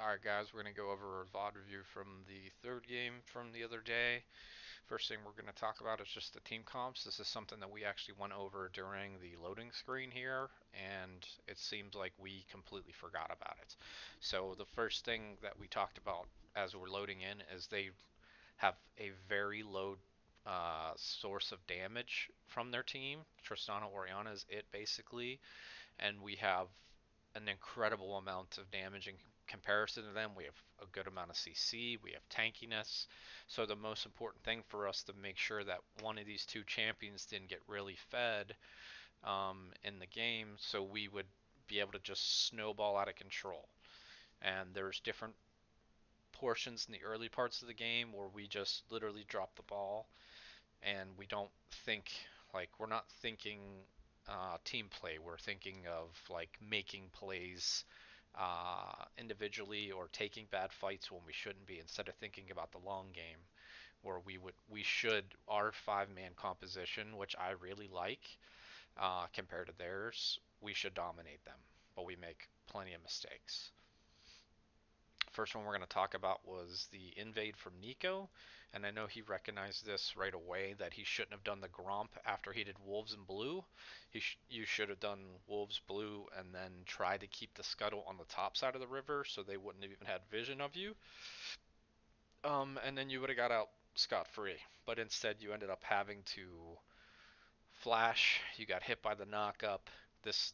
Alright guys, we're going to go over a VOD review from the third game from the other day. First thing we're going to talk about is just the team comps. This is something that we actually went over during the loading screen here, and it seems like we completely forgot about it. So the first thing that we talked about as we're loading in is they have a very low source of damage from their team. Tristana Oriana is it basically, and we have an incredible amount of damage in comparison to them. We have a good amount of CC, we have tankiness. So the most important thing for us to make sure that one of these two champions didn't get really fed in the game, so we would be able to just snowball out of control. And there's different portions in the early parts of the game where we just literally drop the ball and we don't think, like, we're not thinking team play. We're thinking of like making plays individually or taking bad fights when we shouldn't be, instead of thinking about the long game where we should our 5-man composition, which I really like compared to theirs. We should dominate them, but we make plenty of mistakes. First one we're going to talk about was the invade from Nico, and I know he recognized this right away that he shouldn't have done the Gromp after he did Wolves and Blue. You should have done Wolves Blue and then try to keep the Scuttle on the top side of the river so they wouldn't have even had vision of you. And then you would have got out scot-free. But instead you ended up having to flash. You got hit by the knock-up. This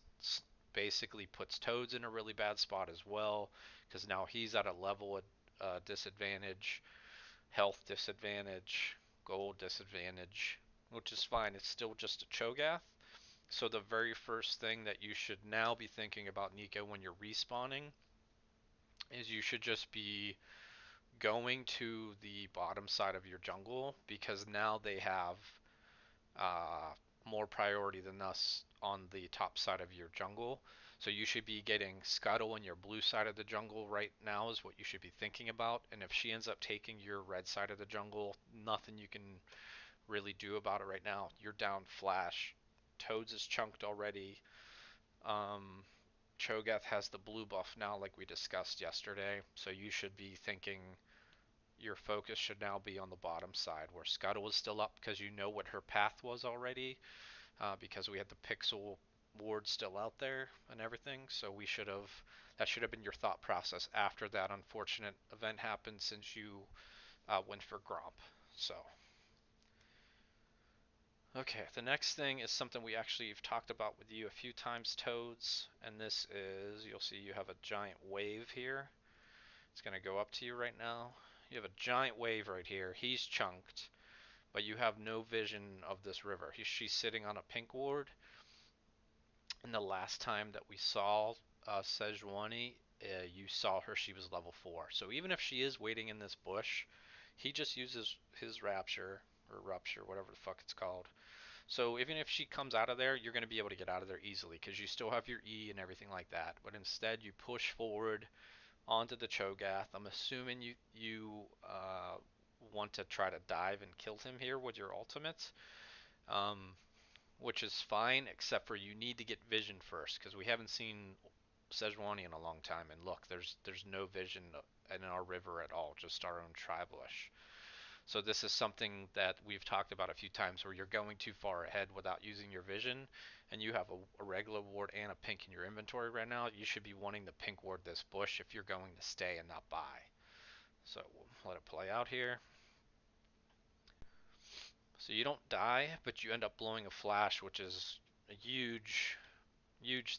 basically puts Toads in a really bad spot as well, because now he's at a level disadvantage, health disadvantage, gold disadvantage, which is fine. It's still just a Cho'Gath. So the very first thing that you should now be thinking about, Nico, when you're respawning is you should just be going to the bottom side of your jungle, because now they have uh, more priority than us on the top side of your jungle. So you should be getting Scuttle in your blue side of the jungle right now is what you should be thinking about. And if she ends up taking your red side of the jungle, nothing you can really do about it right now. You're down flash. Toads is chunked already. Um, Cho'Gath has the blue buff now, like we discussed yesterday. So you should be thinking your focus should now be on the bottom side, where Scuttle is still up because you know what her path was already, because we had the pixel ward still out there and everything. So that should have been your thought process after that unfortunate event happened, since you went for Gromp. So, okay, the next thing is something we actually have talked about with you a few times, Toads, and this is, you'll see you have a giant wave here. It's going to go up to you right now. You have a giant wave right here. He's chunked, but you have no vision of this river. She's sitting on a pink ward, and the last time that we saw Sejuani, you saw her, she was level 4. So even if she is waiting in this bush, he just uses his Rapture, or Rupture, whatever the fuck it's called. So even if she comes out of there, you're going to be able to get out of there easily, because you still have your E and everything like that. But instead, you push forward onto the Cho'Gath. I'm assuming you want to try to dive and kill him here with your ultimate. Um, which is fine, except for you need to get vision first, because we haven't seen Sejuani in a long time. And look, there's no vision in our river at all, just our own Tribush. So this is something that we've talked about a few times, where you're going too far ahead without using your vision, and you have a regular ward and a pink in your inventory right now. You should be wanting to pink ward this bush if you're going to stay and not buy. So we'll let it play out here. So you don't die, but you end up blowing a flash, which is a huge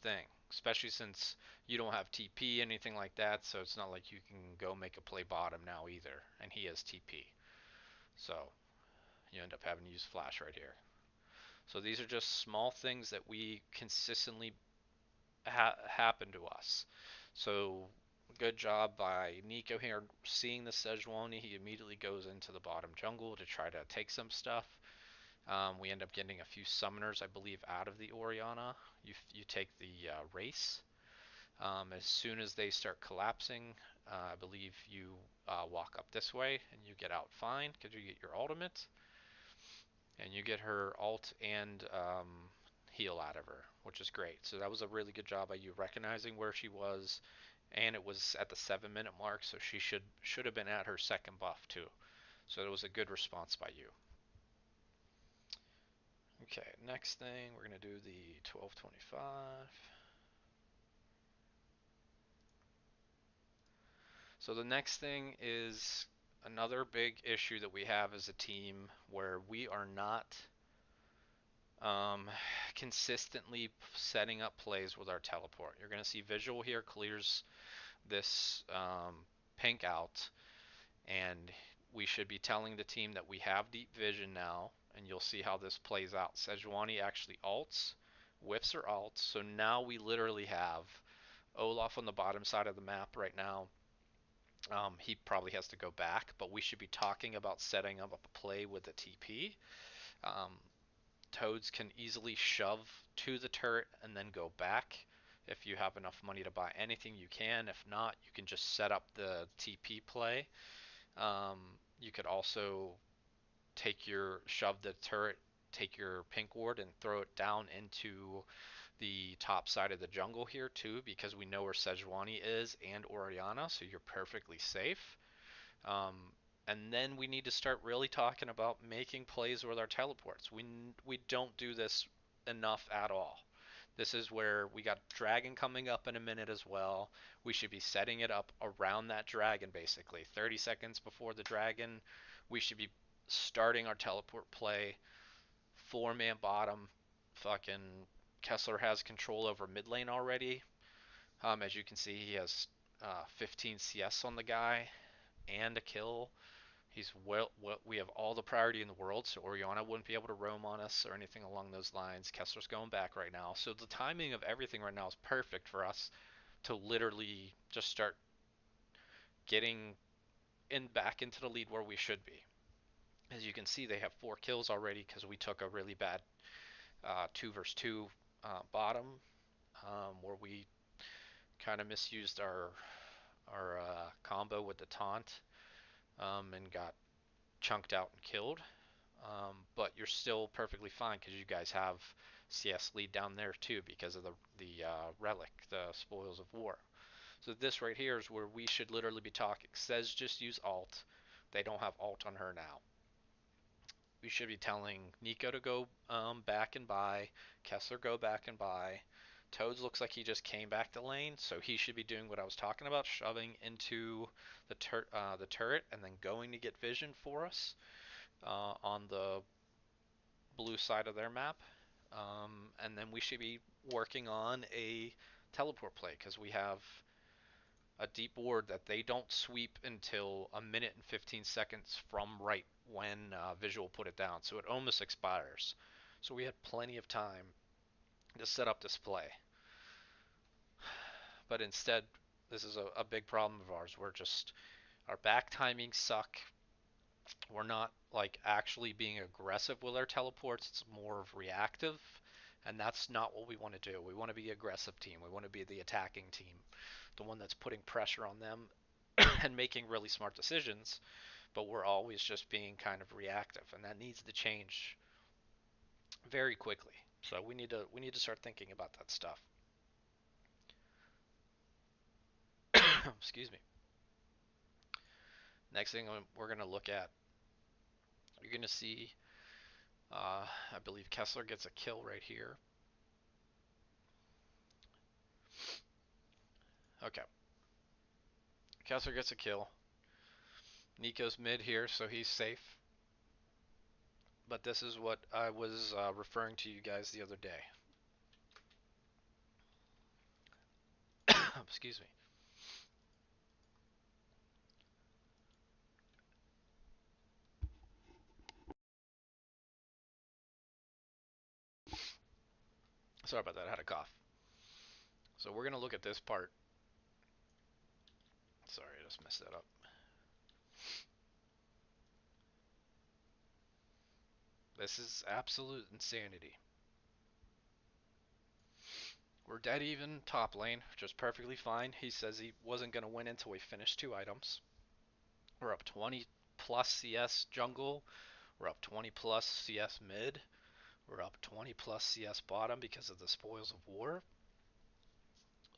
thing, especially since you don't have TP, anything like that, so it's not like you can go make a play bottom now either, and he has TP. So you end up having to use flash right here. So these are just small things that we consistently happen to us. So good job by Nico here seeing the Sejuani. He immediately goes into the bottom jungle to try to take some stuff. We end up getting a few summoners, I believe, out of the Oriana. You take the race. As soon as they start collapsing, I believe you walk up this way and you get out fine, because you get your ultimate and you get her alt and heal out of her, which is great. So that was a really good job by you recognizing where she was and it was at the 7 minute mark, so she should have been at her second buff too. So it was a good response by you. Okay, next thing we're gonna do the 1225. So the next thing is another big issue that we have as a team where we are not um, consistently setting up plays with our teleport. You're going to see visual here clears this pink out, and we should be telling the team that we have deep vision now, and you'll see how this plays out. Sejuani actually ults, whiffs her ults, so now we literally have Olaf on the bottom side of the map right now. He probably has to go back, but we should be talking about setting up a play with the TP. Um, Toads can easily shove to the turret and then go back. If you have enough money to buy anything, you can. If not, you can just set up the TP play. Um, you could also shove the turret, take your pink ward, and throw it down into the top side of the jungle here too, because we know where Sejuani is and Orianna, so you're perfectly safe. Um, and then we need to start really talking about making plays with our teleports. We don't do this enough at all. This is where we got dragon coming up in a minute as well. We should be setting it up around that dragon basically. 30 seconds before the dragon, we should be starting our teleport play. 4-man bottom. Fucking Kessler has control over mid lane already. As you can see, he has 15 CS on the guy and a kill. We have all the priority in the world, so Orianna wouldn't be able to roam on us or anything along those lines. Kessler's going back right now, so the timing of everything right now is perfect for us to literally just start getting back into the lead where we should be. As you can see, they have 4 kills already because we took a really bad 2 versus 2 bottom, where we kind of misused our combo with the taunt, and got chunked out and killed. But you're still perfectly fine because you guys have CS lead down there too because of the relic, the spoils of war. So this right here is where we should literally be talking. Says just use alt. They don't have alt on her now. We should be telling Nico to go back and buy. Kessler go back and buy. Toads looks like he just came back to lane, so he should be doing what I was talking about, shoving into the turret and then going to get vision for us on the blue side of their map. And then we should be working on a teleport play because we have a deep ward that they don't sweep until a minute and 15 seconds from right when Visual put it down. So it almost expires. So we had plenty of time to set up this play. But instead, this is a big problem of ours. Our back timings suck. We're not like actually being aggressive with our teleports. It's more of reactive, and that's not what we want to do. We want to be aggressive team. We want to be the attacking team, the one that's putting pressure on them and making really smart decisions. But we're always just being kind of reactive, and that needs to change very quickly. So we need to start thinking about that stuff. Excuse me. Next thing we're going to look at, you're going to see, I believe Kessler gets a kill right here. Okay, Kessler gets a kill. Nico's mid here, so he's safe. But this is what I was referring to you guys the other day. Excuse me. Sorry about that, I had a cough. So we're going to look at this part. Sorry, I just messed that up. This is absolute insanity. We're dead even top lane, which is perfectly fine. He says he wasn't going to win until we finished 2 items. We're up 20 plus CS jungle. We're up 20 plus CS mid. We're up 20 plus CS bottom because of the spoils of war.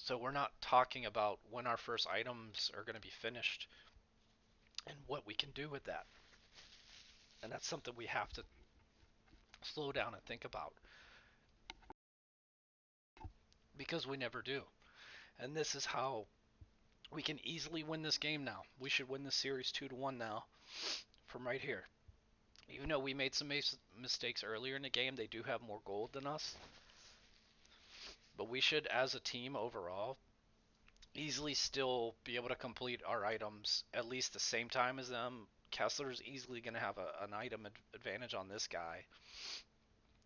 So we're not talking about when our first items are going to be finished and what we can do with that. And that's something we have to slow down and think about because we never do. And this is how we can easily win this game now. We should win this series 2-1 now from right here. Even though we made some mistakes earlier in the game, they do have more gold than us. But we should, as a team overall, easily still be able to complete our items at least the same time as them. Kessler's easily going to have an item advantage on this guy.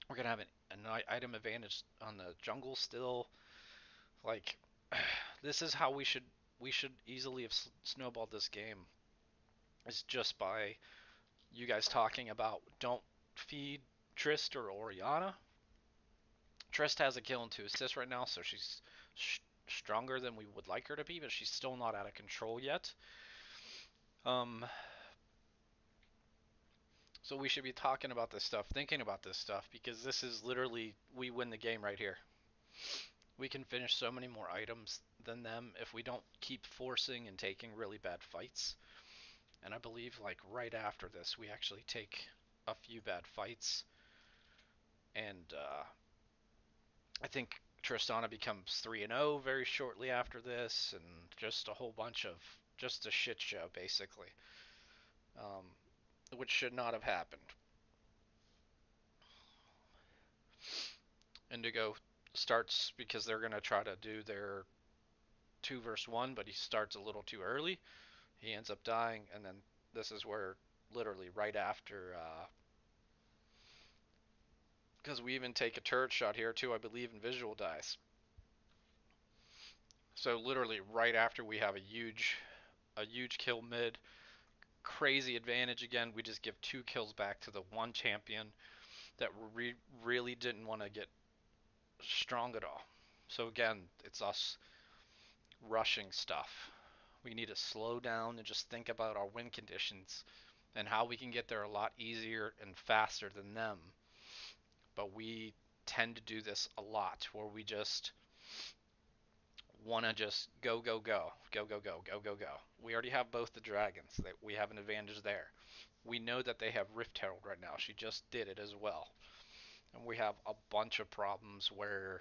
We're going to have an item advantage on the jungle still. Like, this is how we should easily have snowballed this game. Is just by you guys talking about don't feed Trist or Oriana. Trist has a kill and 2 assists right now, so she's stronger than we would like her to be, but she's still not out of control yet. Um, so we should be talking about this stuff, thinking about this stuff, because this is literally we win the game right here. We can finish so many more items than them if we don't keep forcing and taking really bad fights. And I believe like right after this, we actually take a few bad fights, and I think Tristana becomes 3-0 very shortly after this, and just a whole bunch of just a shit show basically, um, which should not have happened. Indigo starts because they're gonna try to do their 2 versus 1, but he starts a little too early. He ends up dying, and then this is where literally right after, because we even take a turret shot here too, I believe, and Visual dies. So literally right after we have a huge kill mid, crazy advantage again. We just give 2 kills back to the one champion that really didn't want to get strong at all. So again, it's us rushing stuff. We need to slow down and just think about our win conditions and how we can get there a lot easier and faster than them. But we tend to do this a lot where we just want to just go, go, go, go, go, go, go, go, go. We already have both the dragons. We have an advantage there. We know that they have Rift Herald right now. She just did it as well. And we have a bunch of problems where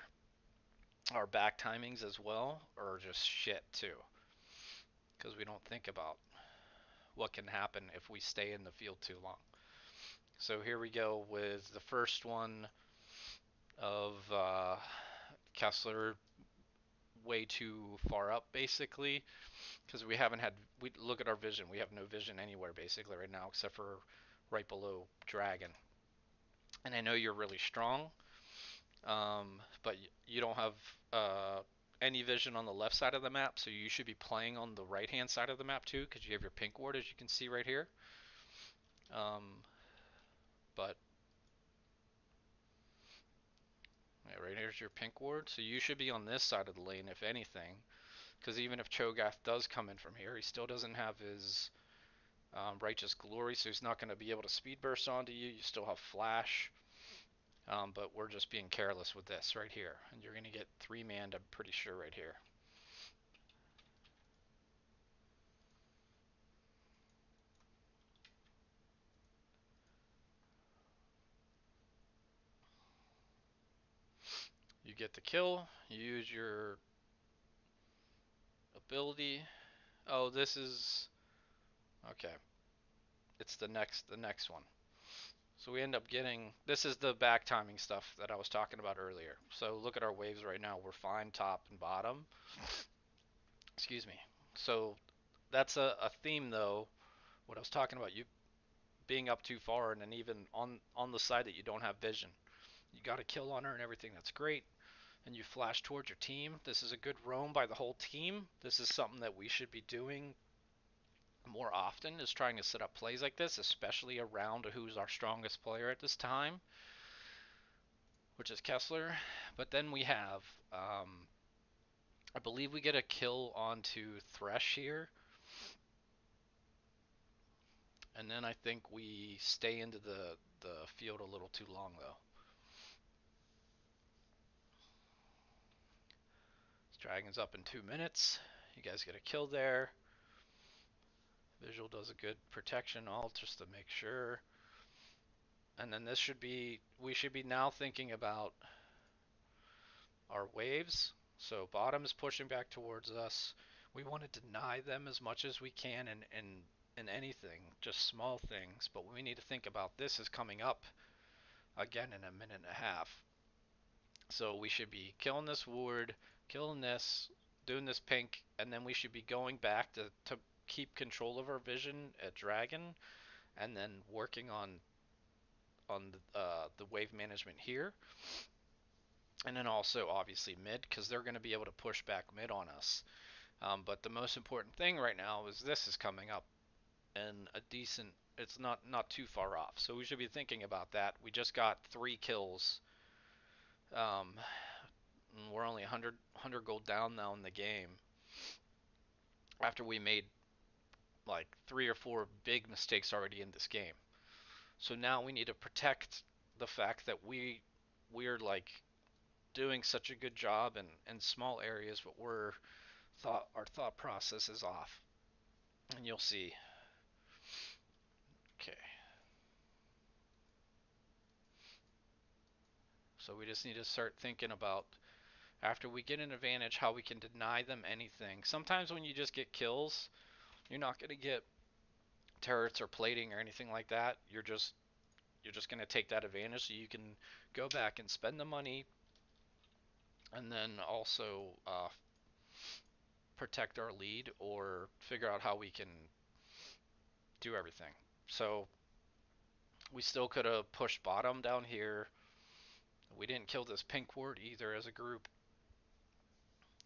our back timings as well are just shit too. Because we don't think about what can happen if we stay in the field too long. So here we go with the first one of Kessler way too far up basically, because we look at our vision, we have no vision anywhere basically right now except for right below dragon. And I know you're really strong, but you don't have uh, any vision on the left side of the map, so you should be playing on the right hand side of the map too, because you have your pink ward as you can see right here. But yeah, right here's your pink ward, so you should be on this side of the lane if anything, because even if Cho'Gath does come in from here, he still doesn't have his Righteous Glory, so he's not going to be able to speed burst onto you. You still have flash, but we're just being careless with this right here, and you're going to get 3-manned, I'm pretty sure, right here. You get the kill, you use your ability. Oh, this is okay. It's the next one. So we end up getting, this is the back timing stuff that I was talking about earlier. So look at our waves right now. We're fine top and bottom. Excuse me. So that's a theme though. What I was talking about, you being up too far, and then even on the side that you don't have vision. You got a kill on her and everything. That's great. And you flash towards your team. This is a good roam by the whole team. This is something that we should be doing more often, is trying to set up plays like this, especially around who's our strongest player at this time, which is Kessler. But then we have, I believe we get a kill onto Thresh here, and then I think we stay into the field a little too long though. Dragon's up in 2 minutes. You guys get a kill there. Visual does a good protection alt just to make sure. And then this should be, we should be now thinking about our waves. So bottom is pushing back towards us. We want to deny them as much as we can in anything, just small things. But we need to think about this is coming up again in a minute and a half. So we should be killing this ward, killing this, doing this pink, and then we should be going back to keep control of our vision at dragon, and then working on the wave management here, and then also obviously mid because they're going to be able to push back mid on us. But the most important thing right now is this is coming up and a decent. It's not too far off, so we should be thinking about that. We just got 3 kills. Um, we're only 100 gold down now in the game after we made like 3 or 4 big mistakes already in this game. So now we need to protect the fact that we're like doing such a good job in small areas, but our thought process is off, and you'll see. Okay, so we just need to start thinking about after we get an advantage how we can deny them anything. Sometimes when you just get kills, you're not going to get turrets or plating or anything like that. You're just going to take that advantage so you can go back and spend the money and then also protect our lead or figure out how we can do everything. So we still could have pushed bottom down here. We didn't kill this pink ward either as a group.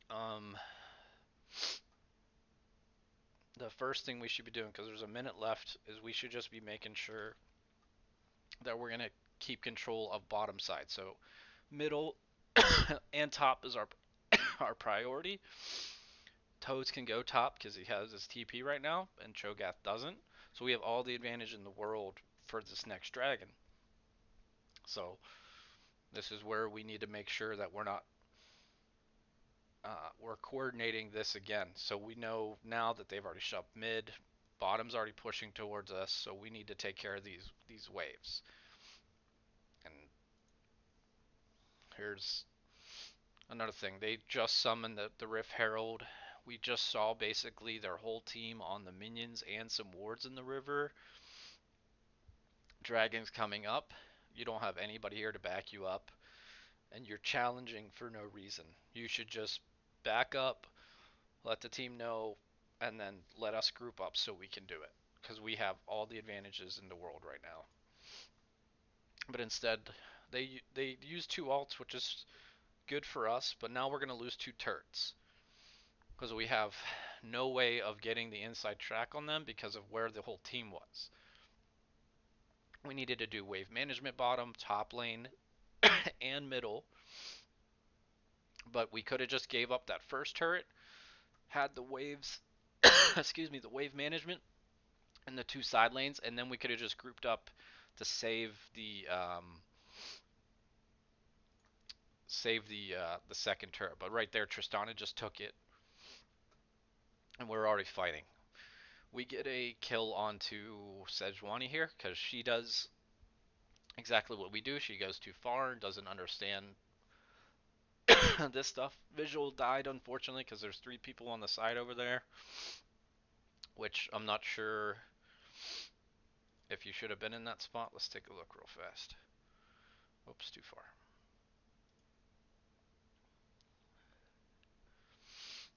Um, the first thing we should be doing, because there's a minute left, is we should just be making sure that we're going to keep control of bottom side. So middle and top is our priority. Toads can go top because he has his TP right now, and Cho'Gath doesn't. So we have all the advantage in the world for this next dragon. So this is where we need to make sure that we're coordinating this again. So we know now that they've already shoved mid, bottom's already pushing towards us, so we need to take care of these waves. And here's another thing. They just summoned the Rift Herald. We just saw basically their whole team on the minions and some wards in the river. Dragons coming up. You don't have anybody here to back you up, and you're challenging for no reason. You should just back up, let the team know, and then let us group up so we can do it. Because we have all the advantages in the world right now. But instead, they use 2 alts, which is good for us, but now we're going to lose 2 turrets. Because we have no way of getting the inside track on them because of where the whole team was. We needed to do wave management bottom, top lane, and middle. But we could have just gave up that first turret, had the waves, excuse me, the wave management in the 2 side lanes, and then we could have just grouped up to save the second turret. But right there, Tristana just took it, and we're already fighting. We get a kill onto Sejuani here because she does exactly what we do. She goes too far and doesn't understand this stuff. Visual died unfortunately because there's 3 people on the side over there, which I'm not sure if you should have been in that spot. Let's take a look real fast. Oops, too far.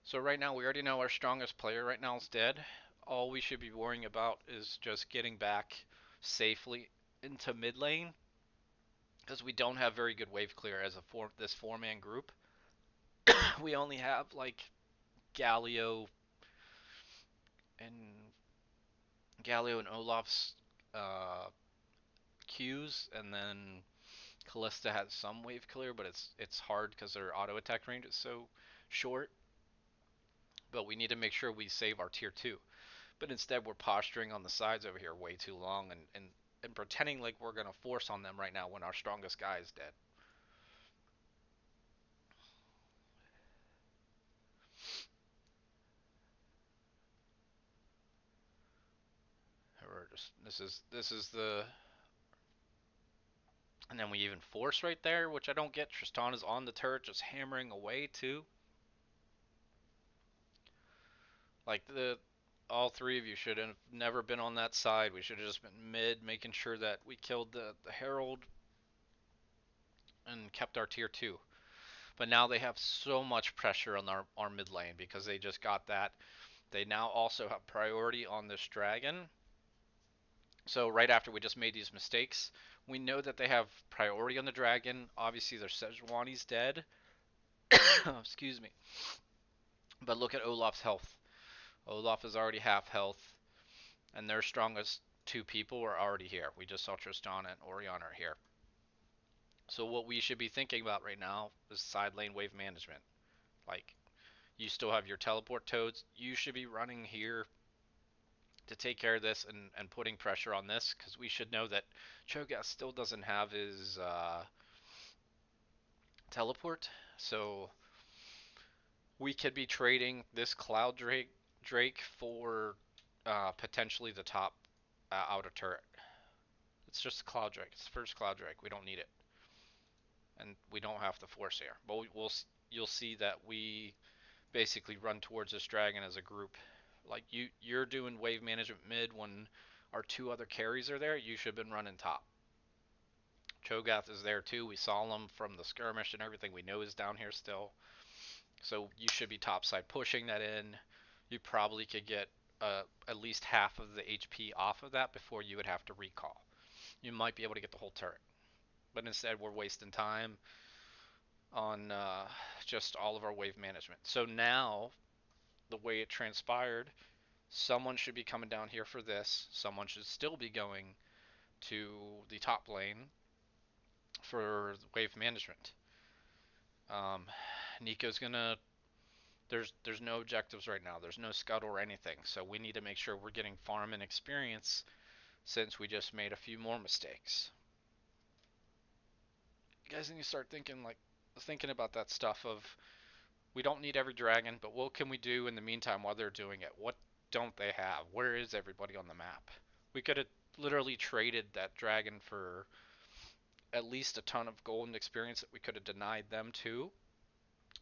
So right now we already know our strongest player right now is dead. All we should be worrying about is just getting back safely into mid lane because we don't have very good wave clear as this 4-man group. We only have like Galio and Olaf's uh, Qs, and then Callista has some wave clear, but it's hard because their auto attack range is so short. But we need to make sure we save our tier 2. But instead we're posturing on the sides over here way too long and pretending like we're going to force on them right now when our strongest guy is dead. This is the, and then we even force right there, which I don't get. Tristan is on the turret, just hammering away too. Like all three of you should have never been on that side. We should have just been mid, making sure that we killed the Herald and kept our tier two. But now they have so much pressure on our mid lane because they just got that. They now also have priority on this dragon. So right after we just made these mistakes, we know that they have priority on the dragon. Obviously, their Sejuani's dead. Excuse me. But look at Olaf's health. Olaf is already half health, and their strongest two people are already here. We just saw Tristan and Orion are here. So what we should be thinking about right now is side lane wave management. Like, you still have your teleport toads. You should be running here to take care of this and putting pressure on this, because we should know that Cho'Gath still doesn't have his teleport. So we could be trading this Cloud Drake for potentially the top outer turret. It's just a Cloud Drake. It's the first Cloud Drake. We don't need it, and we don't have to force here. But you'll see that we basically run towards this dragon as a group. Like you're doing wave management mid when our two other carries are there. You should have been running top. Cho'Gath is there too. We saw him from the skirmish and everything. We know he's down here still. So you should be topside pushing that in. You probably could get at least half of the HP off of that before you would have to recall. You might be able to get the whole turret. But instead, we're wasting time on just all of our wave management. So now, the way it transpired, someone should be coming down here for this. Someone should still be going to the top lane for wave management. Um, Nico's gonna. There's no objectives right now. There's no scuttle or anything. So we need to make sure we're getting farm and experience since we just made a few more mistakes. You guys need to start thinking about that stuff of, we don't need every dragon, but what can we do in the meantime while they're doing it? What don't they have? Where is everybody on the map? We could have literally traded that dragon for at least a ton of golden experience that we could have denied them too,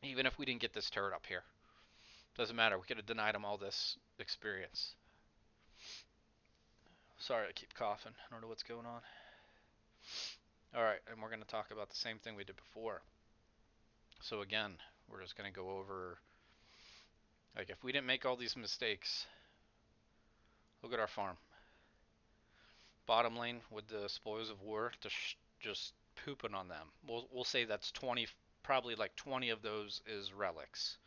even if we didn't get this turret up here. Doesn't matter. We could have denied them all this experience. Sorry, I keep coughing. I don't know what's going on. Alright, and we're going to talk about the same thing we did before. So again, we're just going to go over, like, if we didn't make all these mistakes, look at our farm. Bottom lane with the spoils of war, just pooping on them. We'll say that's 20, probably like 20 of those is relics.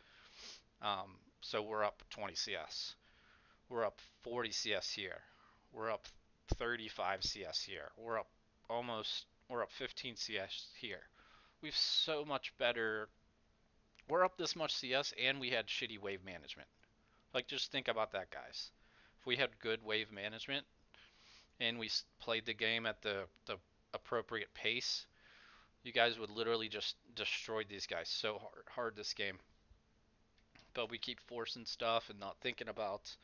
So we're up 20 CS. We're up 40 CS here. We're up 35 CS here. We're up 15 CS here. We've so much better. We're up this much CS and we had shitty wave management. Like, just think about that, guys. If we had good wave management and we played the game at the appropriate pace, you guys would literally just destroy these guys so hard this game. But we keep forcing stuff and not thinking about,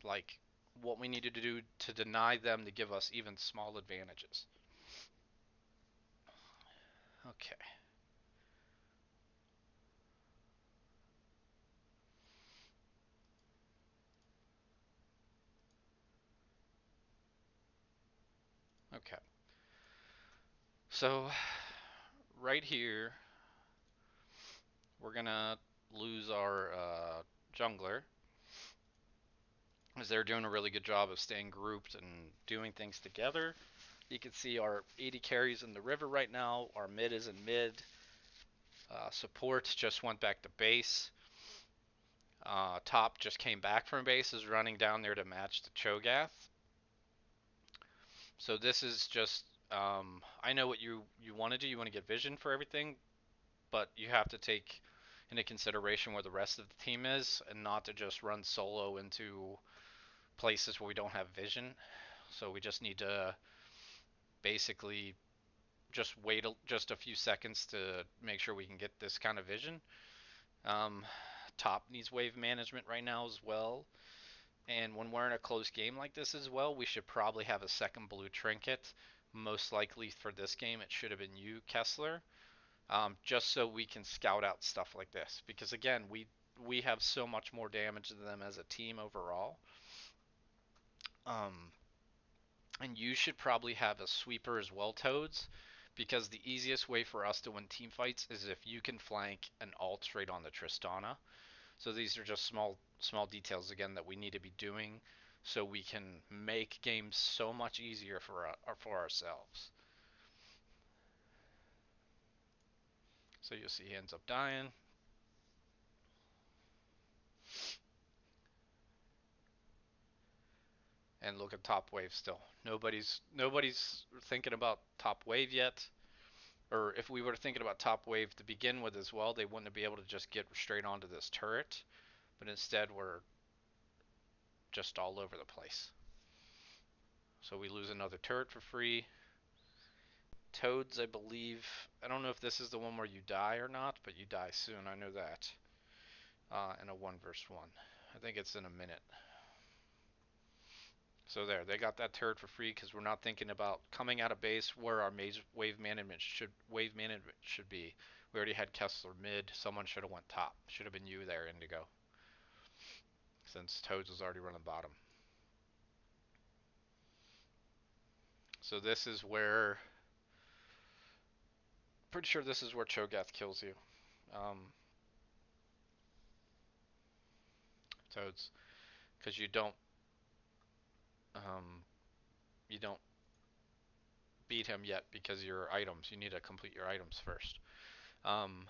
like, what we needed to do to deny them to give us even small advantages. Okay. Okay. So right here, we're gonna lose our jungler, as they're doing a really good job of staying grouped and doing things together. You can see our 80 carries in the river right now. Our mid is in mid. Support just went back to base. Top just came back from base, is running down there to match the Cho'Gath. So this is just, I know what you want to do. You want to get vision for everything, but you have to take into consideration where the rest of the team is and not to just run solo into places where we don't have vision. So we just need to basically just wait just a few seconds to make sure we can get this kind of vision. Um, Top needs wave management right now as well. And when we're in a close game like this as well, we should probably have a second blue trinket. Most likely for this game, it should have been you, Kessler, just so we can scout out stuff like this. Because again, we have so much more damage than them as a team overall. Um, and you should probably have a sweeper as well, Toads, because the easiest way for us to win team fights is if you can flank an ult straight on the Tristana. So these are just small details again that we need to be doing so we can make games so much easier for ourselves. So you'll see he ends up dying. And look at top wave still. Nobody's thinking about top wave yet. Or if we were thinking about top wave to begin with as well, they wouldn't be able to just get straight onto this turret. But instead we're just all over the place. So we lose another turret for free. Toads, I believe. I don't know if this is the one where you die or not, but you die soon. I know that. In a 1v1. I think it's in a minute. So there, they got that turret for free because we're not thinking about coming out of base where our wave management should be. We already had Kessler mid. Someone should have went top. Should have been you there, Indigo, since Toads was already running bottom. So this is where, pretty sure this is where Cho'Gath kills you. Um, Toads, because um, you don't beat him yet because your items. You need to complete your items first. Um,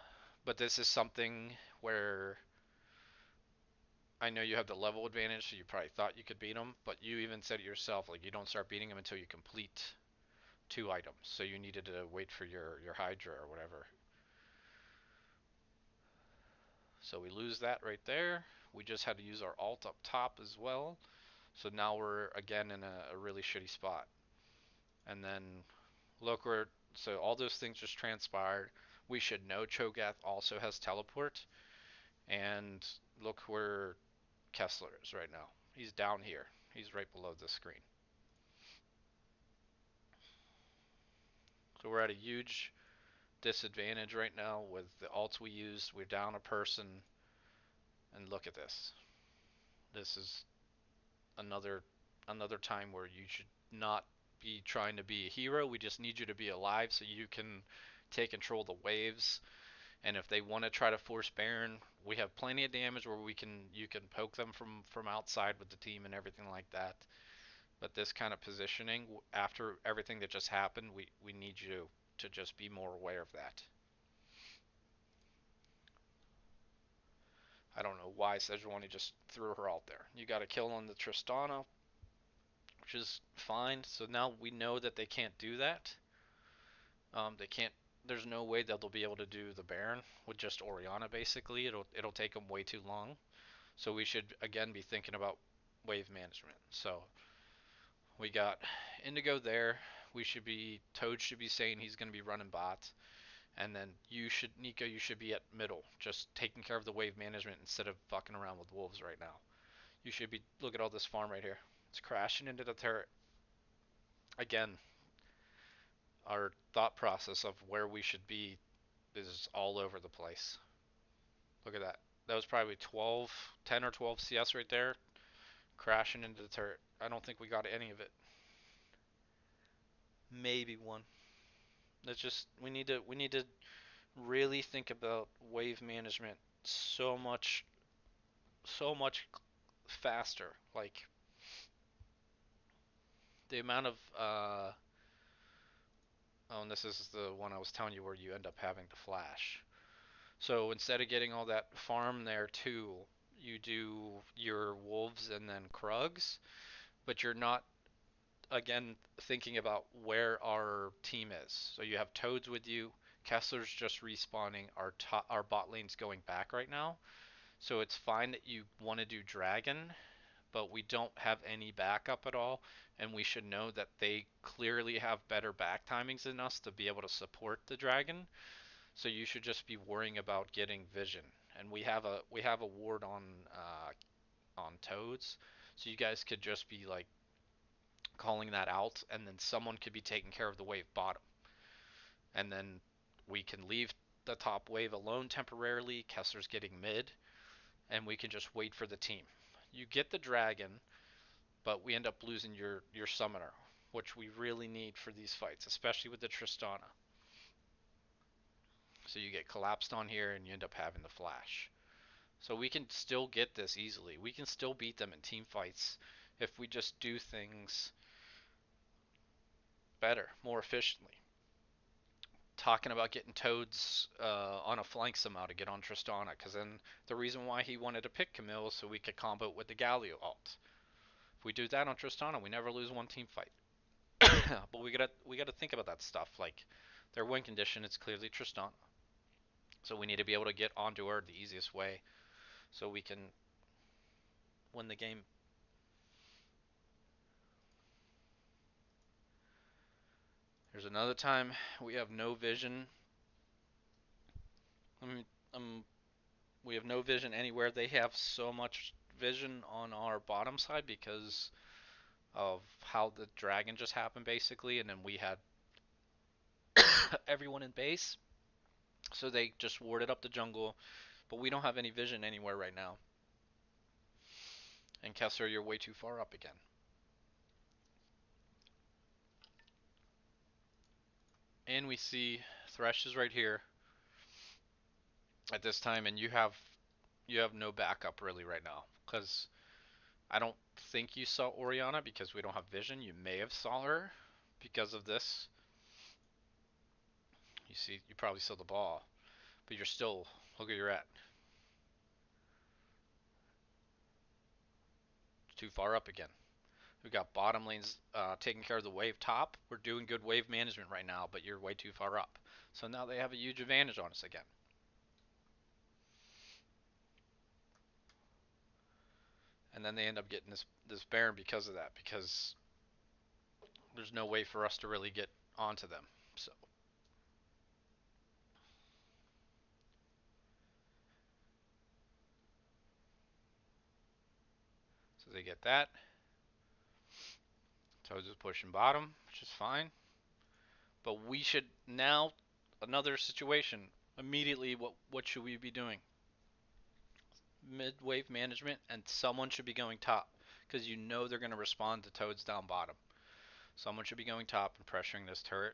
but this is something where I know you have the level advantage, so you probably thought you could beat him, but you even said it yourself, like you don't start beating him until you complete 2 items. So you needed to wait for your Hydra or whatever. So we lose that right there. We just had to use our alt up top as well. So now we're again in a really shitty spot. And then look where, so all those things just transpired. We should know Cho'Gath also has teleport. And look where Kessler is right now. He's down here. He's right below the screen. So we're at a huge disadvantage right now with the alts we use. We're down a person, and look at this. This is another another time where you should not be trying to be a hero. We just need you to be alive so you can take control of the waves. And if they want to try to force Baron, we have plenty of damage where you can poke them from outside with the team and everything like that. But this kind of positioning, after everything that just happened, we need you to just be more aware of that. I don't know why Sejuani just threw her out there. You got a kill on the Tristana, which is fine. So now we know that they can't do that. They can't. There's no way that they'll be able to do the Baron with just Orianna. Basically, it'll take them way too long. So we should again be thinking about wave management. So we got Indigo there. Toad should be saying he's going to be running bot. And then Nico, you should be at middle, just taking care of the wave management instead of fucking around with wolves right now. You should be, look at all this farm right here. It's crashing into the turret. Again, our thought process of where we should be is all over the place. Look at that. That was probably 12, 10 or 12 CS right there, crashing into the turret. I don't think we got any of it. Maybe one. That's just, we need to really think about wave management so much faster. Like the amount of oh, and this is the one I was telling you where you end up having to flash. So instead of getting all that farm there too, you do your wolves and then Krugs, but you're not again thinking about where our team is. So you have Toads with you. Kessler's just respawning. Our bot lane's going back right now. So it's fine that you want to do Dragon, but we don't have any backup at all, and we should know that they clearly have better back timings than us to be able to support the Dragon. So you should just be worrying about getting vision. And we have a ward on Toads, So you guys could just be like calling that out, and then someone could be taking care of the wave bottom, and then we can leave the top wave alone temporarily. Kessler's getting mid, and we can just wait for the team. You get the dragon, but we end up losing your summoner, which we really need for these fights, especially with the Tristana. So you get collapsed on here, and you end up having the flash. So we can still get this easily. We can still beat them in team fights if we just do things better, more efficiently. Talking about getting Toads on a flank somehow to get on Tristana, because then the reason why he wanted to pick Camille is so we could combo it with the Galio ult. If we do that on Tristana, we never lose one team fight. But we gotta think about that stuff. Like their win condition, it's clearly Tristana, so we need to be able to get onto her the easiest way, so we can win the game. There's another time we have no vision. I mean, we have no vision anywhere. They have so much vision on our bottom side because of how the dragon just happened, basically, and then we had everyone in base, so they just warded up the jungle. But we don't have any vision anywhere right now. And Kessler, you're way too far up again. And we see Thresh is right here at this time, and you have no backup really right now, because I don't think you saw Orianna because we don't have vision. You may have saw her because of this. You probably saw the ball, but you're still, look where you're at. Too far up again. We've got bottom lanes taking care of the wave top. We're doing good wave management right now, but you're way too far up. So now they have a huge advantage on us again. And then they end up getting this Baron because of that, because there's no way for us to really get onto them. So they get that. Toads is pushing bottom, which is fine. But we should now, another situation immediately. What should we be doing? Mid wave management, and someone should be going top, because you know they're going to respond to Toads down bottom. Someone should be going top and pressuring this turret.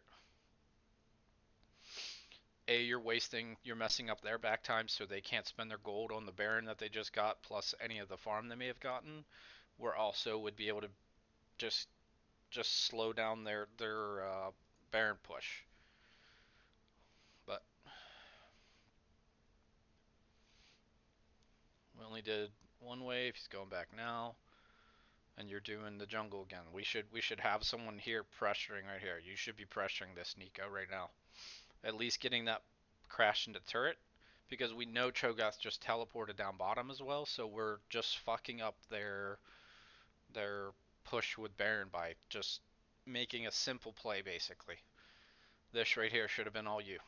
You're messing up their back time, so they can't spend their gold on the Baron that they just got, plus any of the farm they may have gotten. We're also would be able to just slow down their Baron push. But we only did one wave. He's going back now, and you're doing the jungle again. We should have someone here pressuring right here. You should be pressuring this Nico right now. At least getting that crash into turret, because we know Cho'Gath just teleported down bottom as well, so we're just fucking up their push with Baron by just making a simple play basically. This right here should have been all you.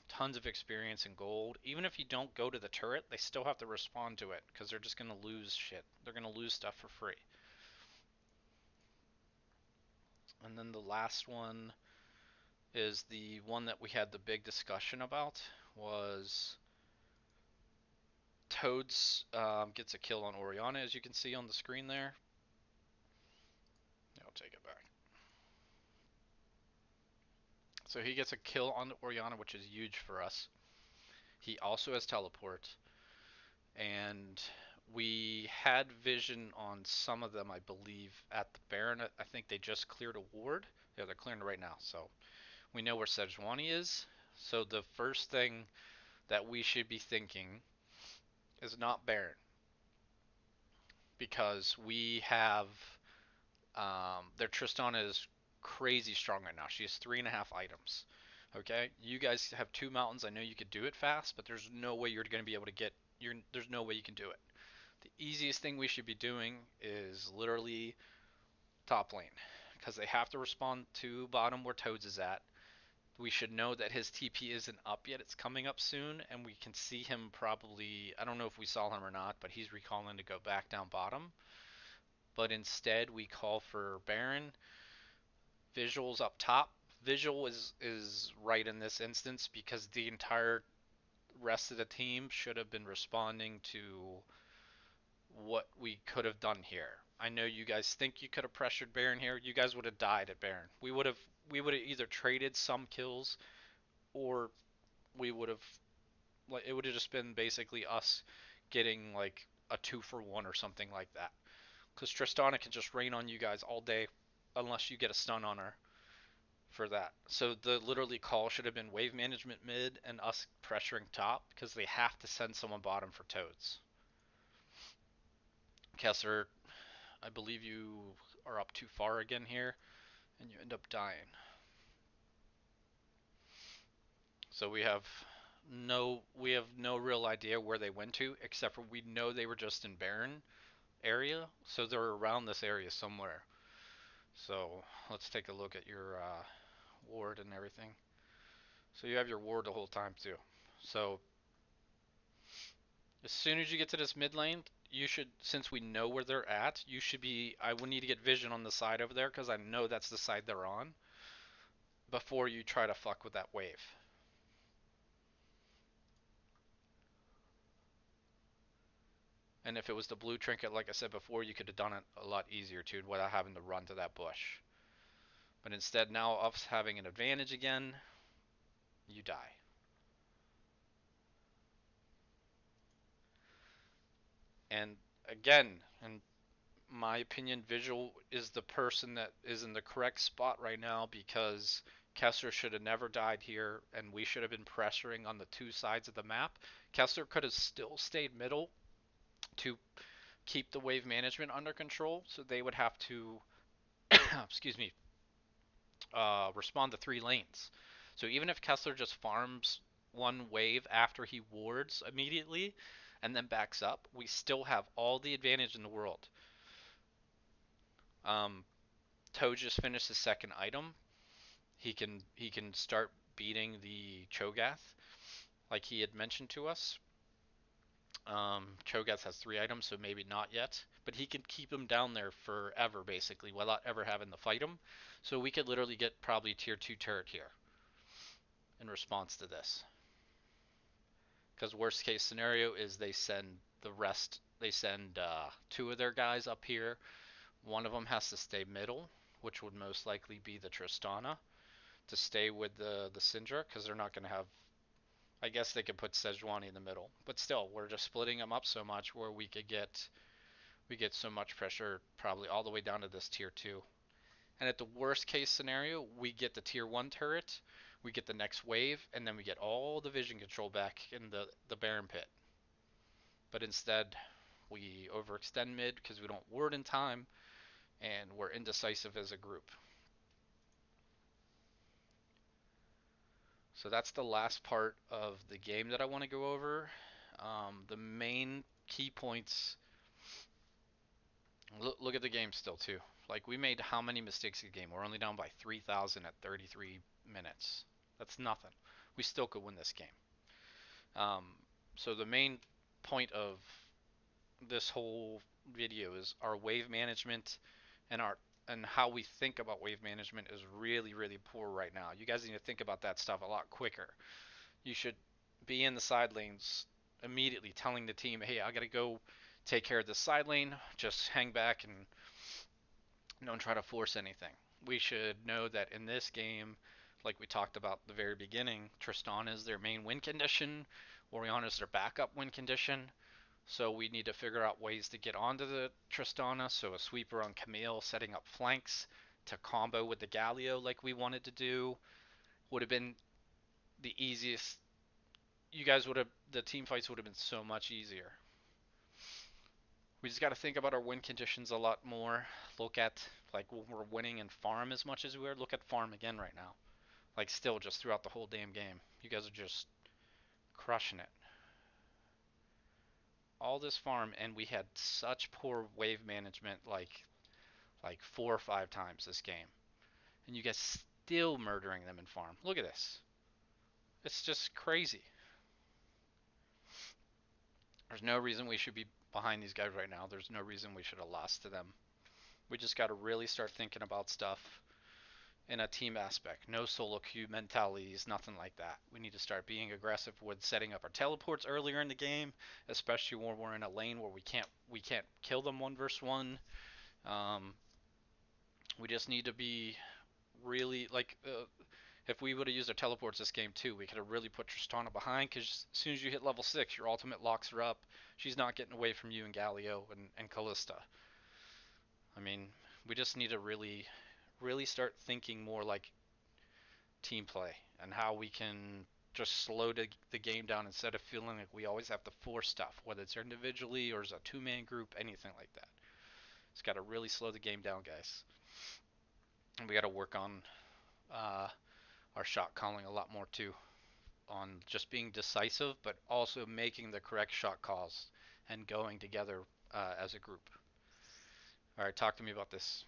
Tons of experience and gold. Even if you don't go to the turret, they still have to respond to it, because they're just going to lose shit. They're going to lose stuff for free. And then the last one is the one that we had the big discussion about, was Toads gets a kill on Orianna, as you can see on the screen there. I'll take it back. So he gets a kill on Orianna, which is huge for us. He also has teleport, and we had vision on some of them, I believe, at the Baron. I think they just cleared a ward. Yeah, they're clearing it right now. So we know where Sejuani is. So the first thing that we should be thinking is not Baron, because we have their Tristana is crazy strong right now. She has 3.5 items. Okay, you guys have 2 mountains. I know you could do it fast, but there's no way you're going to be able to get. There's no way you can do it. The easiest thing we should be doing is literally top lane, because they have to respond to bottom where Toads is at. We should know that his TP isn't up yet. It's coming up soon, and we can see him probably. I don't know if we saw him or not, but he's recalling to go back down bottom. but instead we call for Baron. Visuals up top. Visual is right in this instance because the entire rest of the team should have been responding to what we could have done here. I know you guys think you could have pressured Baron here. You guys would have died at Baron. We would have either traded some kills or we would have like it would have just been basically us getting like a 2-for-1 or something like that. Because Tristana can just rain on you guys all day unless you get a stun on her for that. So the literally call should have been wave management mid and us pressuring top because they have to send someone bottom for toads. Kessler, I believe you are up too far again here and you end up dying. So we have no real idea where they went to except for we know they were just in Baron area, so they're around this area somewhere. So let's take a look at your ward and everything. So you have your ward the whole time too. So as soon as you get to this mid lane, you should, since we know where they're at, you should be. I would need to get vision on the side over there because I know that's the side they're on before you try to fuck with that wave. And if it was the blue trinket, like I said before, you could have done it a lot easier too without having to run to that bush. But instead, now us having an advantage again, you die. And again, in my opinion, Visual is the person that is in the correct spot right now because Kessler should have never died here, and we should have been pressuring on the two sides of the map. Kessler could have still stayed middle to keep the wave management under control, so they would have to, excuse me, respond to 3 lanes. So even if Kessler just farms one wave after he wards immediately and then backs up, we still have all the advantage in the world. Um, Toe just finished his second item. He can start beating the Cho'Gath like he had mentioned to us. Cho'Gath has 3 items, so maybe not yet, but he can keep him down there forever basically without ever having to fight him. So we could literally get probably tier 2 turret here in response to this. Because worst case scenario is they send 2 of their guys up here. One of them has to stay middle, which would most likely be the Tristana, to stay with the Syndra, because they're not going to have. I guess they could put Sejuani in the middle, but still, we're just splitting them up so much where we get so much pressure probably all the way down to this tier 2. And at the worst case scenario, we get the tier 1 turret, we get the next wave, and then we get all the vision control back in the Baron pit. But instead, we overextend mid because we don't ward in time, and we're indecisive as a group. So that's the last part of the game that I want to go over. The main key points. Look at the game still too. Like we made how many mistakes a game? We're only down by 3,000 at 33 minutes. That's nothing. We still could win this game. Um, so the main point of this whole video is our wave management and our and how we think about wave management is really really poor right now. You guys need to think about that stuff a lot quicker. You should be in the side lanes immediately telling the team, "Hey, I got to go take care of this side lane. Just hang back and don't try to force anything." We should know that in this game, like we talked about at the very beginning, Tristan is their main win condition, Orianna is their backup win condition. So we need to figure out ways to get onto the Tristana. So a sweeper on Camille setting up flanks to combo with the Galio like we wanted to do would have been the easiest. You guys would have, the team fights would have been so much easier. We just got to think about our win conditions a lot more. Look at like when we're winning in farm as much as we are. Look at farm again right now. Like still just throughout the whole damn game. You guys are just crushing it. All this farm and we had such poor wave management like 4 or 5 times this game. And you guys still murdering them in farm. Look at this. It's just crazy. There's no reason we should be behind these guys right now. There's no reason we should have lost to them. We just got to really start thinking about stuff in a team aspect. No solo queue mentalities, nothing like that. We need to start being aggressive with setting up our teleports earlier in the game, especially when we're in a lane where we can't kill them one versus one. Um, we just need to be really like if we would have used our teleports this game too, we could have really put Tristana behind because as soon as you hit level 6, your ultimate locks her up. She's not getting away from you and Galio and Callista. I mean, we just need to really start thinking more like team play and how we can just slow the game down instead of feeling like we always have to force stuff, whether it's individually or as a two-man group, anything like that. It's got to really slow the game down, guys. And we got to work on uh, our shot calling a lot more too, on just being decisive, but also making the correct shot calls and going together as a group. All right, talk to me about this.